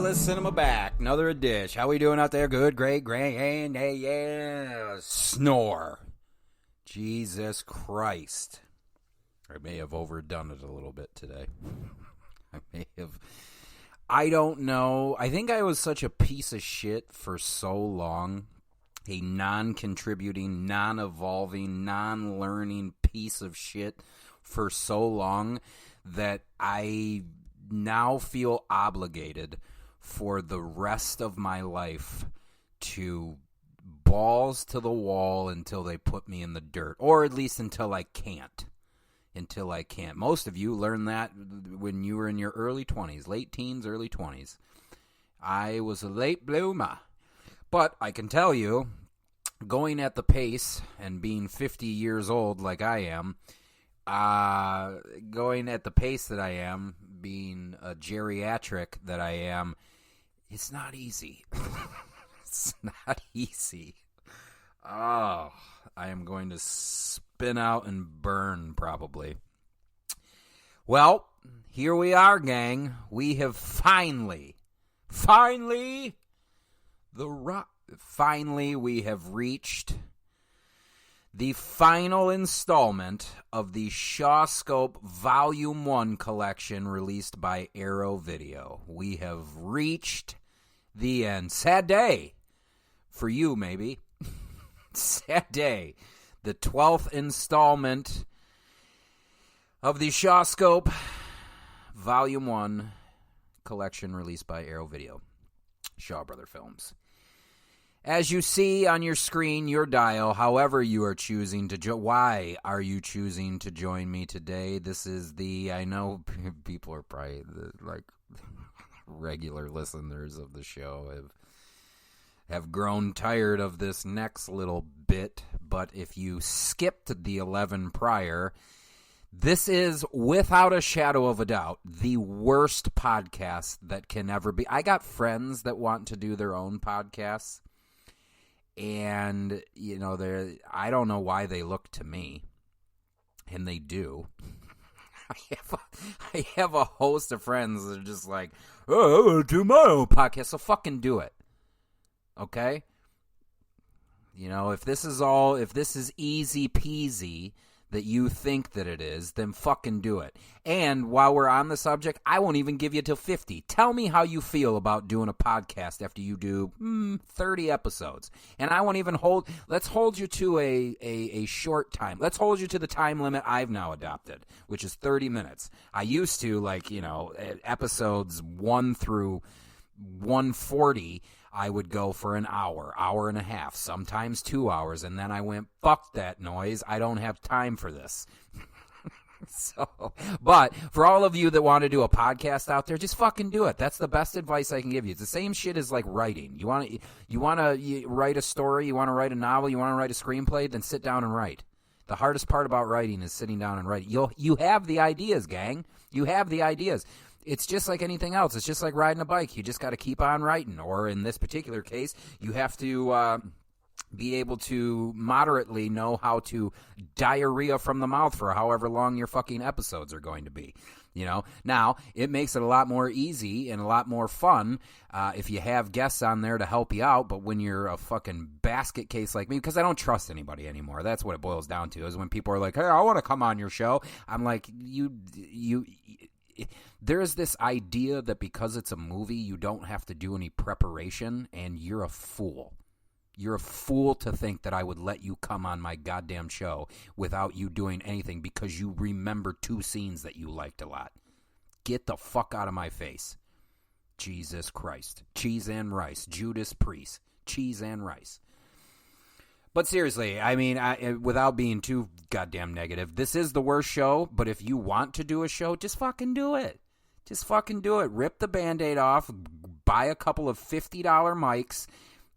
Endless Cinema back. Another dish. How we doing out there? Good, great, grand, yeah. Snore. Jesus Christ. I may have overdone it a little bit today. I don't know. I think I was such a piece of shit for so long. A non-contributing, non-evolving, non-learning piece of shit for so long that I now feel obligated for the rest of my life to balls to the wall until they put me in the dirt, or at least until I can't. Most of you learned that when you were in your early 20s, late teens, early 20s. I was a late bloomer. But I can tell you, going at the pace and being 50 years old like I am, going at the pace that I am, being a geriatric that I am, it's not easy. It's not easy. Oh, I am going to spin out and burn probably. Well, here we are, gang. We have finally we have reached the final installment of the Shawscope Volume 1 collection released by Arrow Video. We have reached the end. Sad day for you, maybe. Sad day. The 12th installment of the Shawscope Volume 1 collection released by Arrow Video. Shaw Brother Films. As you see on your screen, your dial, however you are choosing to why are you choosing to join me today? This is I know people are probably like regular listeners of the show have grown tired of this next little bit, but if you skipped the 11 prior, this is, without a shadow of a doubt, the worst podcast that can ever be. I got friends that want to do their own podcasts, and, you know, I don't know why they look to me, and they do. I have a host of friends that are just like, oh, I want to do my own podcast, so fucking do it. Okay? You know, if this is easy peasy that you think that it is, then fucking do it. And while we're on the subject, I won't even give you till 50. Tell me how you feel about doing a podcast after you do 30 episodes. And I won't even let's hold you to a short time. Let's hold you to the time limit I've now adopted, which is 30 minutes. I used to, episodes 1 through 140, I would go for an hour and a half, sometimes 2 hours, and then I went, fuck that noise, I don't have time for this. But for all of you that want to do a podcast out there, just fucking do it. That's the best advice I can give you. It's the same shit as like writing. You want to write a story, you want to write a novel, you want to write a screenplay, then sit down and write. The hardest part about writing is sitting down and writing. You have the ideas, gang. You have the ideas. It's just like anything else. It's just like riding a bike. You just got to keep on riding. Or in this particular case, you have to be able to moderately know how to diarrhea from the mouth for however long your fucking episodes are going to be. You know, now it makes it a lot more easy and a lot more fun if you have guests on there to help you out. But when you're a fucking basket case like me, because I don't trust anybody anymore. That's what it boils down to, is when people are like, hey, I want to come on your show. I'm like, there is this idea that because it's a movie, you don't have to do any preparation, and you're a fool. You're a fool to think that I would let you come on my goddamn show without you doing anything because you remember 2 scenes that you liked a lot. Get the fuck out of my face. Jesus Christ. Cheese and rice. Judas Priest. Cheese and rice. But seriously, I mean, without being too goddamn negative, this is the worst show, but if you want to do a show, just fucking do it. Just fucking do it. Rip the Band-Aid off, buy a couple of $50 mics,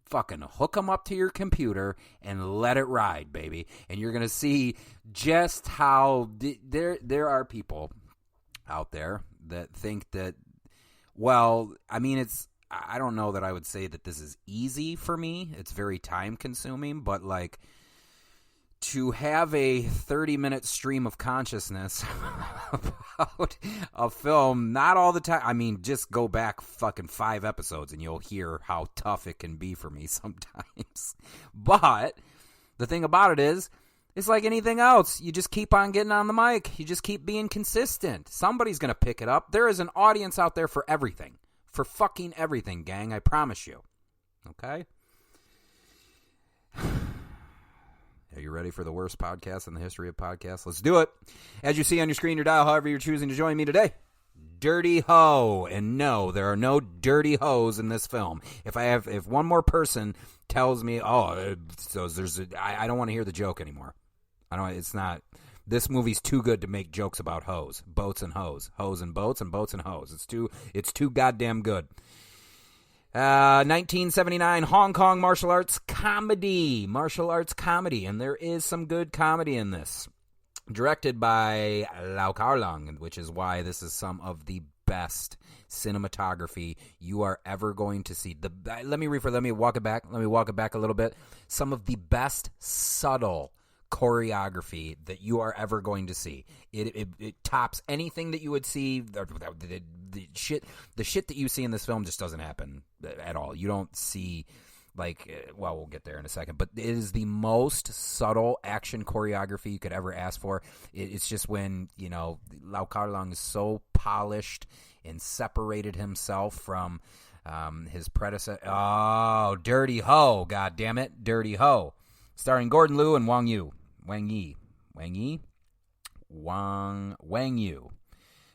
fucking hook them up to your computer, and let it ride, baby. And you're going to see just how there are people out there that think that, well, I mean, I don't know that I would say that this is easy for me. It's very time consuming, but like to have a 30-minute stream of consciousness about a film, not all the time. I mean, just go back fucking 5 episodes and you'll hear how tough it can be for me sometimes. But the thing about it is, it's like anything else. You just keep on getting on the mic. You just keep being consistent. Somebody's going to pick it up. There is an audience out there for everything. For fucking everything, gang. I promise you. Okay? Are you ready for the worst podcast in the history of podcasts? Let's do it. As you see on your screen, your dial, however you're choosing to join me today, Dirty Ho. And no, there are no dirty hoes in this film. If one more person tells me, I don't want to hear the joke anymore. It's not. This movie's too good to make jokes about hoes, boats and hoes, hoes and boats and hoes. It's too goddamn good. 1979 Hong Kong martial arts comedy, and there is some good comedy in this. Directed by Lau Kar-Leung, which is why this is some of the best cinematography you are ever going to see. Let me walk it back a little bit. Some of the best subtle choreography that you are ever going to see. It tops anything that you would see. The shit that you see in this film just doesn't happen at all. You don't see, we'll get there in a second, but it is the most subtle action choreography you could ever ask for. It's just when, Lau Kar-Leung is so polished and separated himself from his predecessor. Oh, Dirty Ho, God damn it, Dirty Ho. Starring Gordon Liu and Wang Yu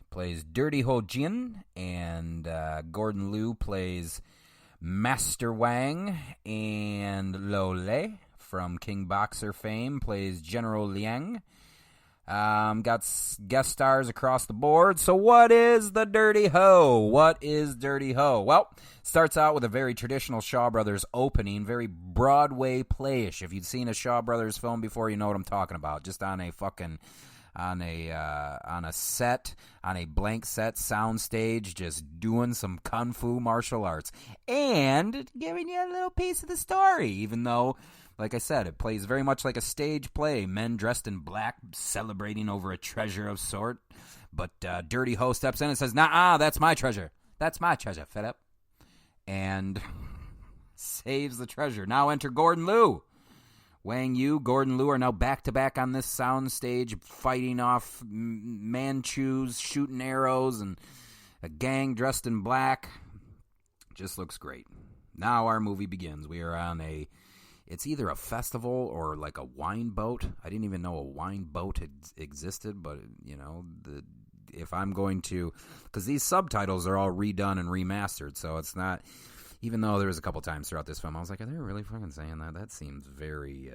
plays Dirty Ho Jin, and Gordon Liu plays Master Wang, and Lo Lei from King Boxer fame plays General Liang. Got guest stars across the board. So what is the Dirty Ho? Well, starts out with a very traditional Shaw Brothers opening, very Broadway playish. If you've seen a Shaw Brothers film before, you know what I'm talking about. Just on a fucking on a set, on a blank set sound stage, just doing some kung fu martial arts and giving you a little piece of the story, even though, like I said, it plays very much like a stage play. Men dressed in black celebrating over a treasure of sort. But Dirty Ho steps in and says, "Nah, that's my treasure. That's my treasure, fed up." And saves the treasure. Now enter Gordon Liu. Wang Yu, Gordon Liu are now back-to-back on this sound stage, fighting off Manchus, shooting arrows, and a gang dressed in black. Just looks great. Now our movie begins. We are on it's either a festival or like a wine boat. I didn't even know a wine boat existed, but, if I'm going to, because these subtitles are all redone and remastered, so it's not, even though there was a couple times throughout this film, I was like, are they really fucking saying that? That seems very,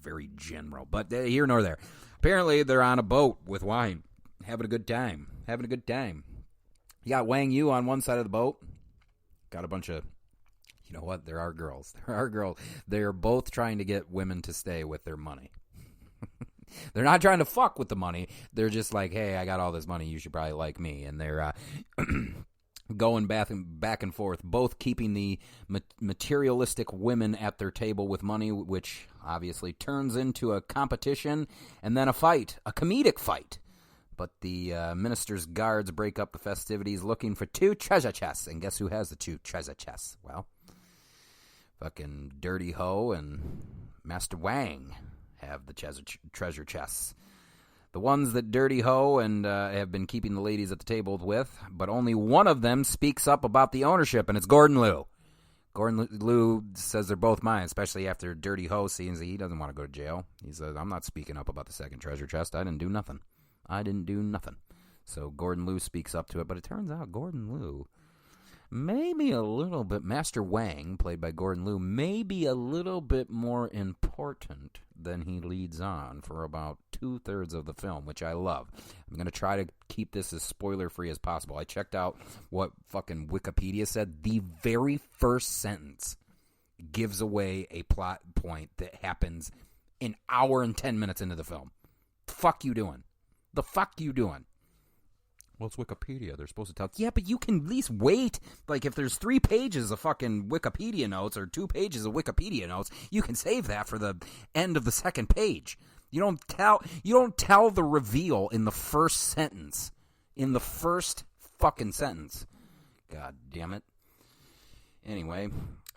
very general, but here nor there. Apparently, they're on a boat with wine, having a good time. You got Wang Yu on one side of the boat, got a bunch of, you know what, there are girls. They're both trying to get women to stay with their money. They're not trying to fuck with the money. They're just like, hey, I got all this money. You should probably like me. And they're going back and forth, both keeping the materialistic women at their table with money, which obviously turns into a competition and then a fight, a comedic fight. But the minister's guards break up the festivities looking for 2 treasure chests. And guess who has the 2 treasure chests? Well, fucking Dirty Ho and Master Wang have the treasure chests. The ones that Dirty Ho and have been keeping the ladies at the table with, but only one of them speaks up about the ownership, and it's Gordon Liu. Gordon Liu says they're both mine, especially after Dirty Ho seems that he doesn't want to go to jail. He says, I'm not speaking up about the second treasure chest. I didn't do nothing. So Gordon Liu speaks up to it, but it turns out Gordon Liu maybe a little bit, Master Wang, played by Gordon Liu, maybe a little bit more important than he leads on for about 2/3 of the film, which I love. I'm going to try to keep this as spoiler-free as possible. I checked out what fucking Wikipedia said. The very first sentence gives away a plot point that happens an hour and 10 minutes into the film. The fuck you doing? Well, it's Wikipedia. They're supposed to tell. Yeah, but you can at least wait. Like, if there's 3 pages of fucking Wikipedia notes or 2 pages of Wikipedia notes, you can save that for the end of the second page. You don't tell the reveal in the first sentence. In the first fucking sentence. God damn it. Anyway,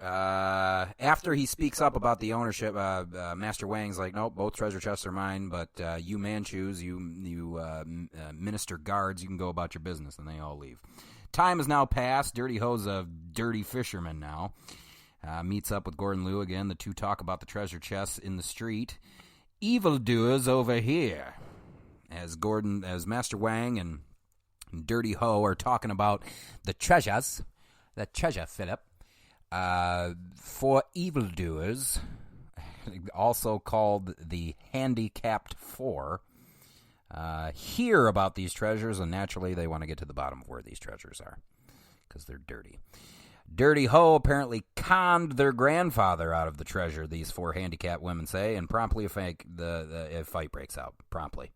after he speaks up about the ownership, Master Wang's like, nope, both treasure chests are mine, but you Manchus, you minister guards, you can go about your business, and they all leave. Time has now passed. Dirty Ho's a dirty fisherman now. Meets up with Gordon Liu again. The two talk about the treasure chests in the street. Evildoers over here. As Master Wang and Dirty Ho are talking about the treasure, Philip. For evildoers, also called the Handicapped Four, hear about these treasures, and naturally they want to get to the bottom of where these treasures are, because they're dirty. Dirty Ho apparently conned their grandfather out of the treasure, these 4 handicapped women say, and promptly a fight breaks out, promptly.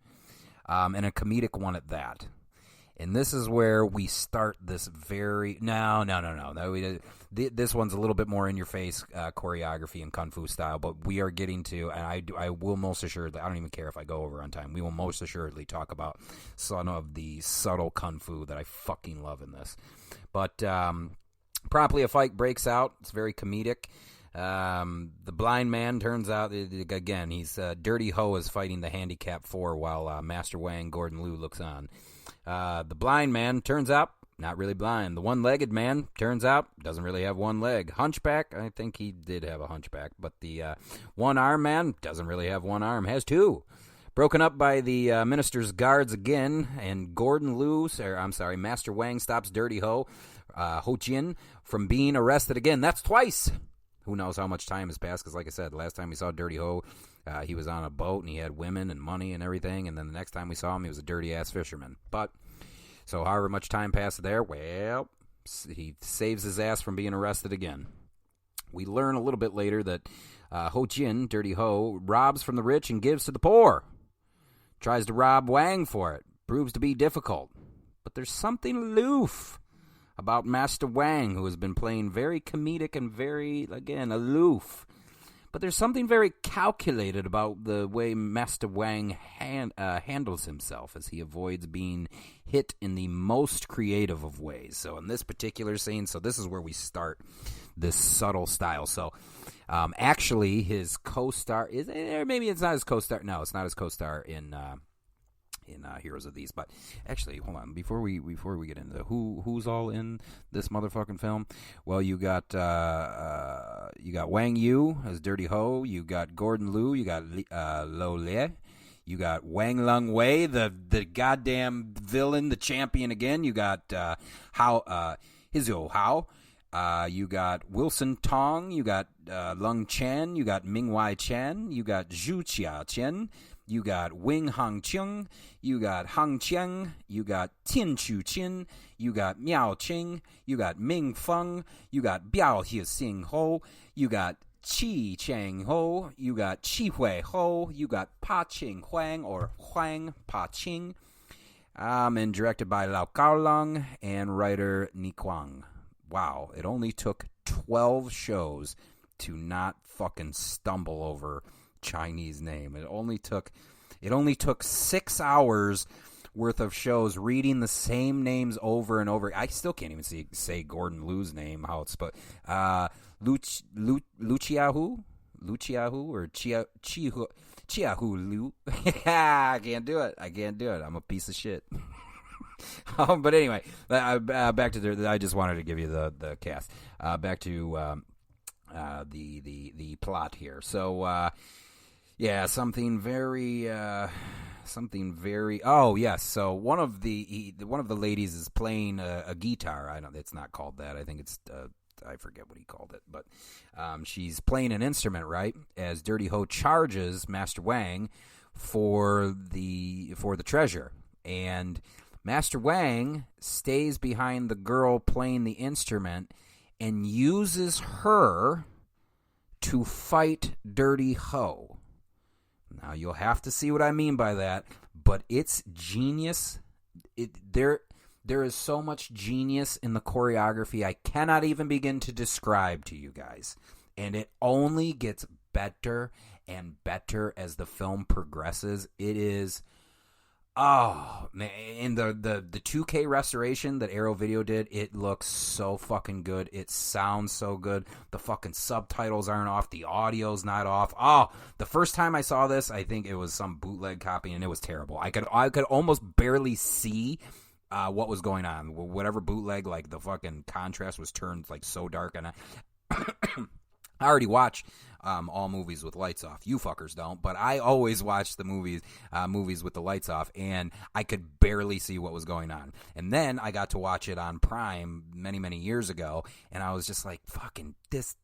And a comedic one at that. And this is where we start this very... No. This one's a little bit more in-your-face choreography and kung fu style, but we are getting to, and I will most assuredly, I don't even care if I go over on time, we will most assuredly talk about some of the subtle kung fu that I fucking love in this. But promptly a fight breaks out. It's very comedic. The blind man turns out, again, he's Dirty Ho is fighting the Handicap 4 while Master Wang, Gordon Liu looks on. The blind man turns out not really blind. The one-legged man turns out doesn't really have one leg. Hunchback, I think he did have a hunchback, but the one-arm man doesn't really have one arm, has 2. Broken up by the minister's guards again, and Master Wang stops Dirty Ho Jin from being arrested again. That's twice. Who knows how much time has passed, because like I said, the last time we saw Dirty Ho, he was on a boat and he had women and money and everything, and then the next time we saw him, he was a dirty-ass fisherman. But, so however much time passed there, well, he saves his ass from being arrested again. We learn a little bit later that Ho Jin, Dirty Ho, robs from the rich and gives to the poor. Tries to rob Wang for it. Proves to be difficult. But there's something aloof about Master Wang, who has been playing very comedic and very, again, aloof. But there's something very calculated about the way Master Wang handles himself as he avoids being hit in the most creative of ways. So in this particular scene, so this is where we start this subtle style. So actually his co-star, maybe it's not his co-star. No, it's not his co-star in Heroes of These. But actually, hold on, before we get into who's all in this motherfucking film. Well, you got Wang Yu as Dirty Ho, you got Gordon Liu, you got Lo Le, you got Wang Lung Wei, the goddamn villain, the champion again. You got Hizio Hao. You got Wilson Tong, you got Lung Chen, you got Ming Wai Chen, you got Zhu Chia Chen, you got Wing Hang Chung, you got Hang Qiang, you got Tian Chu Qin, you got Miao Qing, you got Ming Feng, you got Biao He Xing Ho, you got Qi Cheng Ho, you got Qi Hui Ho, you got Pa Qing Huang or Huang Pa Qing, and directed by Lau Kaolong and writer Ni Kuang. Wow, it only took 12 shows to not fucking stumble over Chinese name. It only took 6 hours worth of shows reading the same names over and over. I still can't even say Gordon Liu's name, how it's spelled. Luciahu or Chiahu Liu. I can't do it. I'm a piece of shit. But anyway, back to I just wanted to give you the cast. Back to the plot here. So yeah, something very. Oh yes, so one of the ladies is playing a guitar. I know it's not called that. I think it's I forget what he called it, but she's playing an instrument, right? As Dirty Ho charges Master Wang for the treasure, and Master Wang stays behind the girl playing the instrument and uses her to fight Dirty Ho. Now, you'll have to see what I mean by that, but it's genius. There is so much genius in the choreography I cannot even begin to describe to you guys. And it only gets better and better as the film progresses. It is, oh, man, in the 2K restoration that Arrow Video did, it looks so fucking good. It sounds so good. The fucking subtitles aren't off. The audio's not off. Oh, the first time I saw this, I think it was some bootleg copy, and it was terrible. I could almost barely see what was going on. Whatever bootleg, like the fucking contrast was turned like so dark, and I already watch all movies with lights off. You fuckers don't, but I always watch the movies with the lights off, and I could barely see what was going on. And then I got to watch it on Prime many, many years ago, and I was just like, fucking this.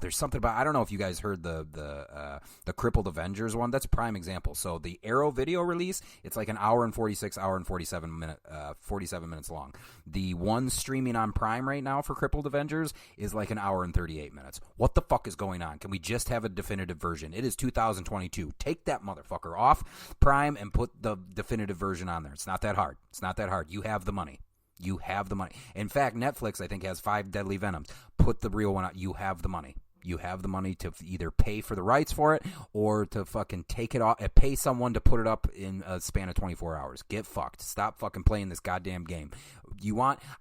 There's something about, I don't know if you guys heard the Crippled Avengers one. That's a prime example. So the Arrow Video release, it's like an hour and 47 minutes long. The one streaming on Prime right now for Crippled Avengers is like an hour and 38 minutes. What the fuck is going on? Can we just have a definitive version? It is 2022. Take that motherfucker off Prime and put the definitive version on there. It's not that hard. It's not that hard. You have the money. You have the money. In fact, Netflix, I think, has 5 Deadly Venoms. Put the real one out. You have the money. You have the money to either pay for the rights for it or to fucking take it off and pay someone to put it up in a span of 24 hours. Get fucked. Stop fucking playing this goddamn game.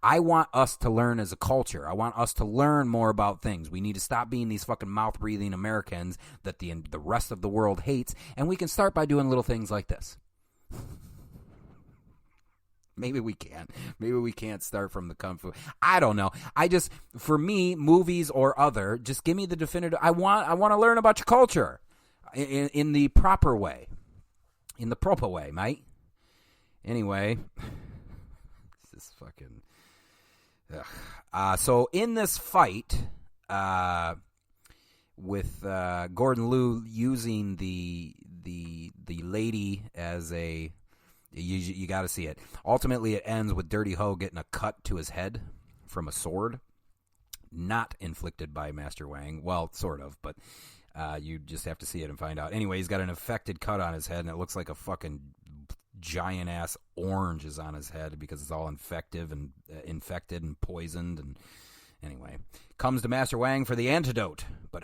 I want us to learn as a culture. I want us to learn more about things. We need to stop being these fucking mouth-breathing Americans that the rest of the world hates, and we can start by doing little things like this. Maybe we can't. Maybe we can't start from the kung fu. I don't know. For me, movies or other, just give me the definitive. I want to learn about your culture in the proper way. In the proper way, mate. Anyway, this is fucking. So in this fight, with Gordon Liu using the lady as a. You got to see it. Ultimately, it ends with Dirty Ho getting a cut to his head from a sword, not inflicted by Master Wang. Well, sort of, but you just have to see it and find out. Anyway, he's got an infected cut on his head, and it looks like a fucking giant-ass orange is on his head because it's all infected and poisoned. And anyway, comes to Master Wang for the antidote, but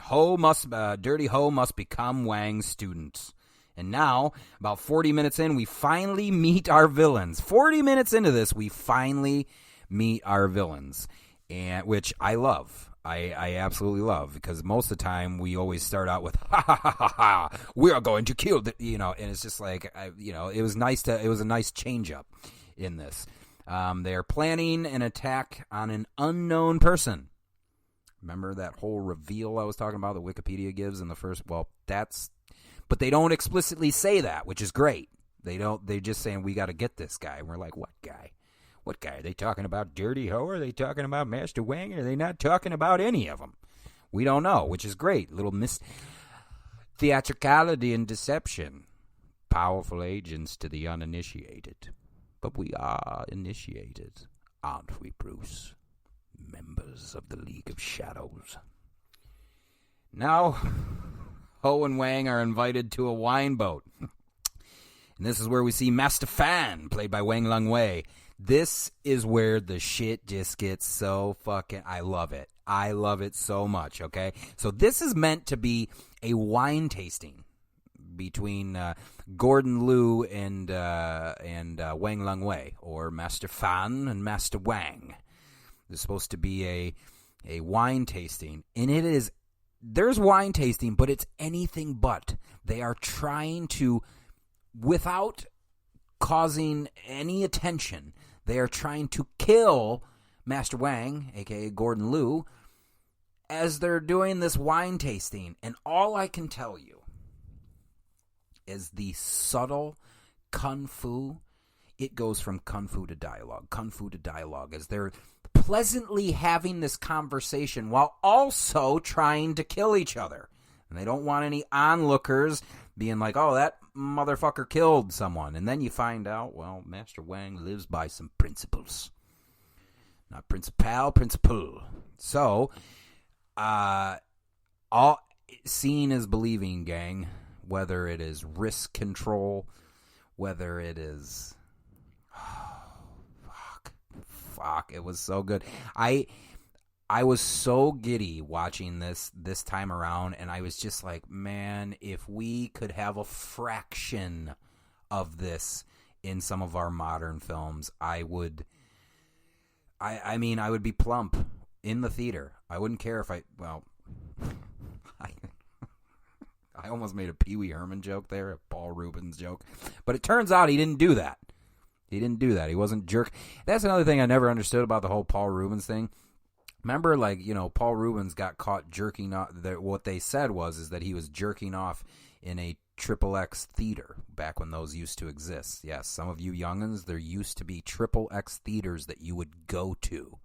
Dirty Ho must become Wang's student. And now, about 40 minutes in, we finally meet our villains. 40 minutes into this, we finally meet our villains, and which I love. I absolutely love, because most of the time we always start out with ha ha ha ha ha. We are going to kill and it's just like it was a nice change up in this. They are planning an attack on an unknown person. Remember that whole reveal I was talking about that Wikipedia gives in the first? Well, but they don't explicitly say that, which is great. They're just saying, we got to get this guy. And we're like, what guy? What guy? Are they talking about Dirty Ho? Are they talking about Master Wang? Are they not talking about any of them? We don't know, which is great. Little theatricality and deception. Powerful agents to the uninitiated. But we are initiated, aren't we, Bruce? Members of the League of Shadows. Now, Ho and Wang are invited to a wine boat. And this is where we see Master Fan, played by Wang Lung-wei. This is where the shit just gets so fucking... I love it. I love it so much, okay? So this is meant to be a wine tasting between Gordon Liu and Wang Lung-wei, or Master Fan and Master Wang. There's supposed to be a wine tasting, and it is... There's wine tasting, but it's anything but. They are trying to, without causing any attention, they are trying to kill Master Wang, a.k.a. Gordon Liu, as they're doing this wine tasting. And all I can tell you is the subtle kung fu. It goes from kung fu to dialogue, as they're pleasantly having this conversation while also trying to kill each other. And they don't want any onlookers being like, oh, that motherfucker killed someone. And then you find out, well, Master Wang lives by some principles. Not principle. So, all seeing is believing, gang. Whether it is risk control, whether it is... fuck, it was so good. I was so giddy watching this time around, and I was just like, man, if we could have a fraction of this in some of our modern films, I would be plump in the theater. I wouldn't care if I almost made a Pee Wee Herman joke there, a Paul Rubens joke. But it turns out he didn't do that. He He wasn't jerk. That's another thing I never understood about the whole Paul Rubens thing. Remember, Paul Rubens got caught jerking off. What they said is that he was jerking off in a XXX theater back when those used to exist. Yes, some of you youngins, there used to be XXX theaters that you would go to.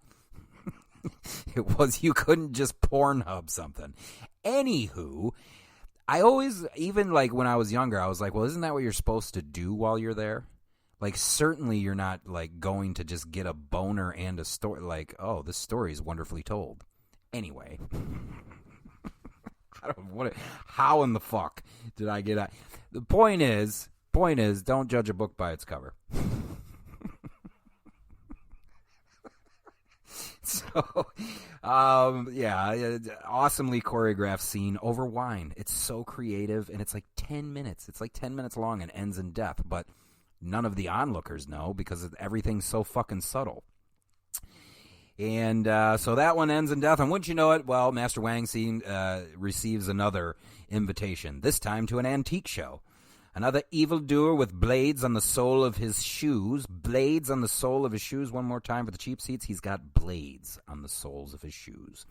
You couldn't just Pornhub something. Anywho, I always, even when I was younger, I was like, well, isn't that what you're supposed to do while you're there? Certainly you're not, going to just get a boner and a story, oh, this story is wonderfully told. Anyway. How in the fuck did I get out? The point is, don't judge a book by its cover. So, awesomely choreographed scene over wine. It's so creative, and it's 10 minutes. It's 10 minutes long and ends in death, but none of the onlookers know because everything's so fucking subtle. And so that one ends in death, and wouldn't you know it, well, Master Wang receives another invitation, this time to an antique show. Another evildoer with blades on the sole of his shoes. Blades on the sole of his shoes. One more time for the cheap seats. He's got blades on the soles of his shoes.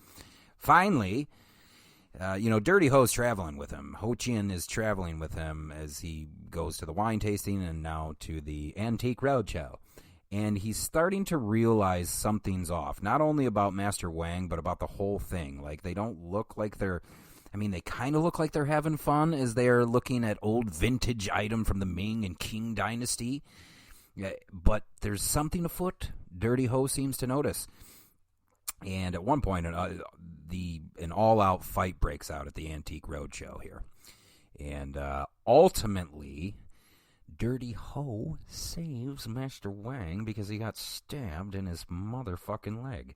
Finally, Dirty Ho's traveling with him. Ho Chien is traveling with him as he goes to the wine tasting and now to the antique roadshow. And he's starting to realize something's off. Not only about Master Wang, but about the whole thing. They don't look like they're... they kind of look like they're having fun as they're looking at old vintage item from the Ming and Qing dynasty. But there's something afoot. Dirty Ho seems to notice. And at one point, an all-out fight breaks out at the Antique Roadshow here. And ultimately, Dirty Ho saves Master Wang because he got stabbed in his motherfucking leg.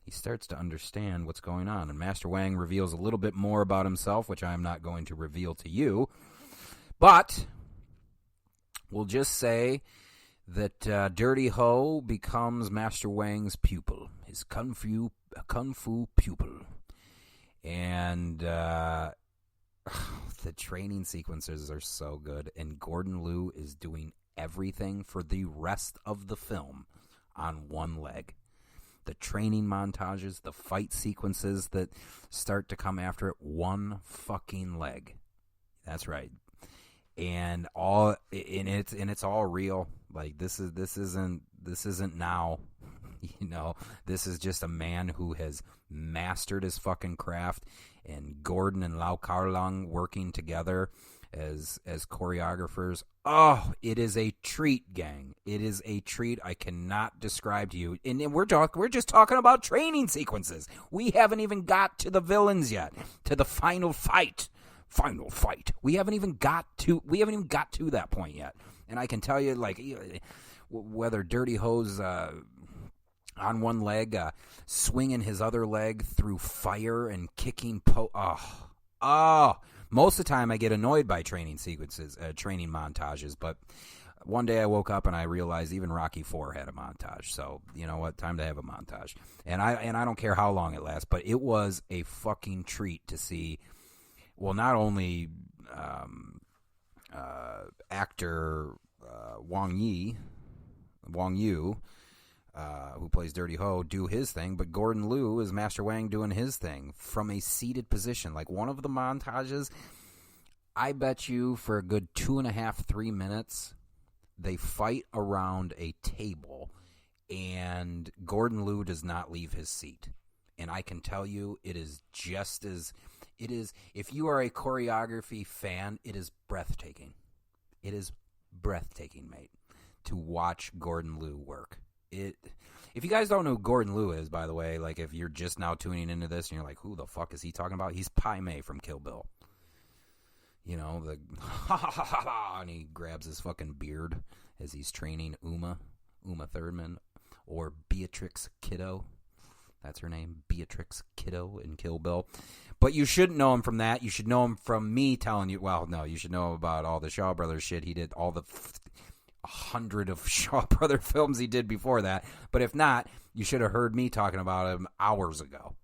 He starts to understand what's going on, and Master Wang reveals a little bit more about himself, which I'm not going to reveal to you. But we'll just say that Dirty Ho becomes Master Wang's pupil, his kung fu pupil. And the training sequences are so good, and Gordon Liu is doing everything for the rest of the film on one leg. The training montages, the fight sequences that start to come after it, one fucking leg. That's right. And it's all real. This isn't now. This is just a man who has mastered his fucking craft, and Gordon and Lau Kar-Lang working together as choreographers. Oh, it is a treat, gang. It is a treat I cannot describe to you. And we're just talking about training sequences. We haven't even got to the villains yet, to the final fight. We haven't even got to that point yet. And I can tell you, whether Dirty Ho's on one leg, swinging his other leg through fire and kicking most of the time I get annoyed by training sequences, training montages, but one day I woke up and I realized even Rocky IV had a montage. So, you know what? Time to have a montage. And I don't care how long it lasts, but it was a fucking treat to see, well, not only actor Wang Yu, who plays Dirty Ho, do his thing, but Gordon Liu is Master Wang doing his thing from a seated position. One of the montages, I bet you for a good 2.5-3 minutes, they fight around a table, and Gordon Liu does not leave his seat. And I can tell you, it is just as... It is, if you are a choreography fan, it is breathtaking. It is breathtaking, mate, to watch Gordon Liu work. If you guys don't know who Gordon Liu is, by the way, if you're just now tuning into this and you're like, who the fuck is he talking about? He's Pai Mei from Kill Bill. And he grabs his fucking beard as he's training Uma Thurman. or Beatrix Kiddo. That's her name, Beatrix Kiddo in Kill Bill. But you shouldn't know him from that. You should know him from me telling you, well, no, you should know about all the Shaw Brothers shit. He did all the 100 of Shaw Brother films he did before that. But if not, you should have heard me talking about him hours ago.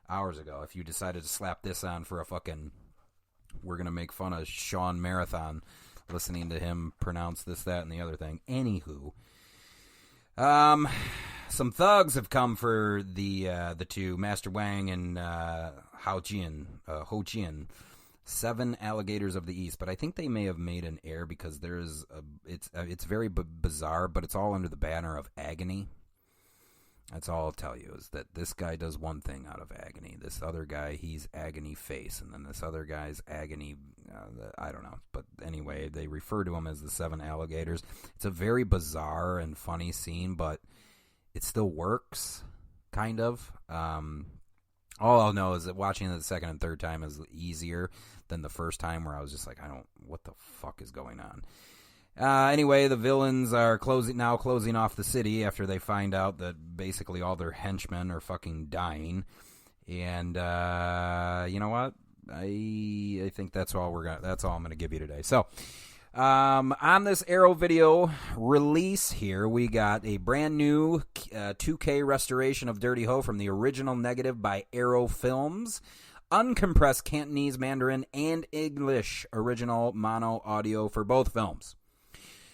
If you decided to slap this on for a fucking, we're going to make fun of Sean Marathon, listening to him pronounce this, that, and the other thing. Anywho, some thugs have come for the two, Master Wang and Ho Jian, 7 Alligators of the East. But I think they may have made an error because it's very bizarre, but it's all under the banner of agony. That's all I'll tell you, is that this guy does one thing out of agony. This other guy, he's agony face. And then this other guy's agony, I don't know. But anyway, they refer to him as the 7 Alligators. It's a very bizarre and funny scene, but it still works, kind of. All I'll know is that watching it the second and third time is easier than the first time, where I was just like, what the fuck is going on? Anyway, the villains are closing off the city after they find out that basically all their henchmen are fucking dying. And you know what? I think that's all I'm gonna give you today. So, on this Arrow Video release here, we got a brand new 2K restoration of Dirty Ho from the original negative by Arrow Films. Uncompressed Cantonese, Mandarin, and English original mono audio for both films.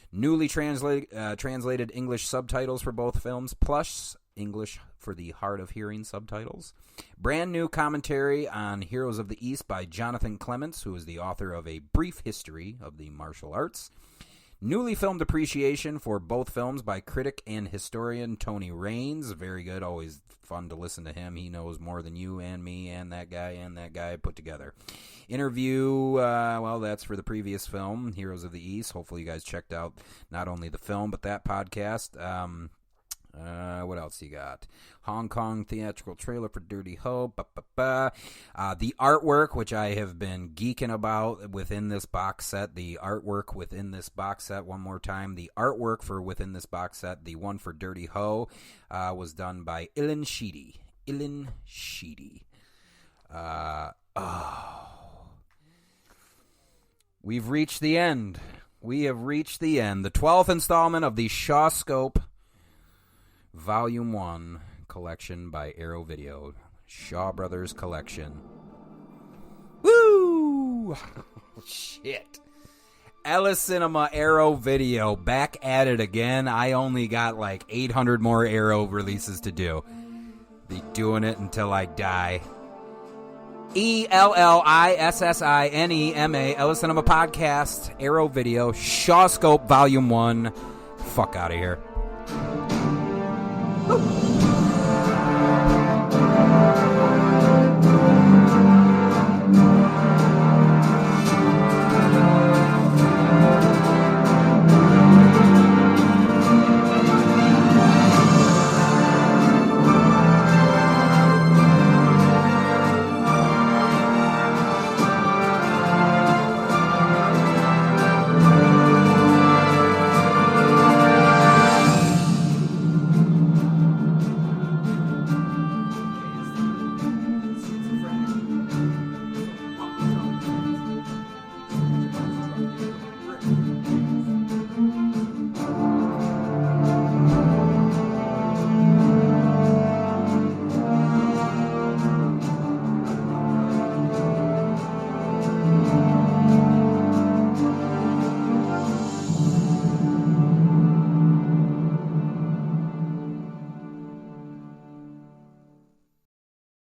Newly translated English subtitles for both films, plus English for the hard of hearing subtitles. Brand new commentary on Heroes of the East by Jonathan Clements, who is the author of A Brief History of the Martial Arts. Newly filmed appreciation for both films by critic and historian Tony Raines. Very good, always fun to listen to him. He knows more than you and me and that guy put together. Interview, that's for the previous film, Heroes of the East. Hopefully you guys checked out not only the film, but that podcast. What else you got? Hong Kong theatrical trailer for Dirty Ho. The artwork, which I have been geeking about within this box set. The artwork within this box set, one more time. The artwork for within this box set, the one for Dirty Ho, was done by Ilan Sheedy. We've reached the end. We have reached the end. The 12th installment of the Shawscope Volume 1 collection by Arrow Video. Shaw Brothers collection. Woo! Shit. Ellis Cinema Arrow Video. Back at it again. I only got like 800 more Arrow releases to do. Be doing it until I die. ELLISSINEMA, Ellis Cinema Podcast, Arrow Video, Shawscope Volume 1. Fuck out of here. Woo.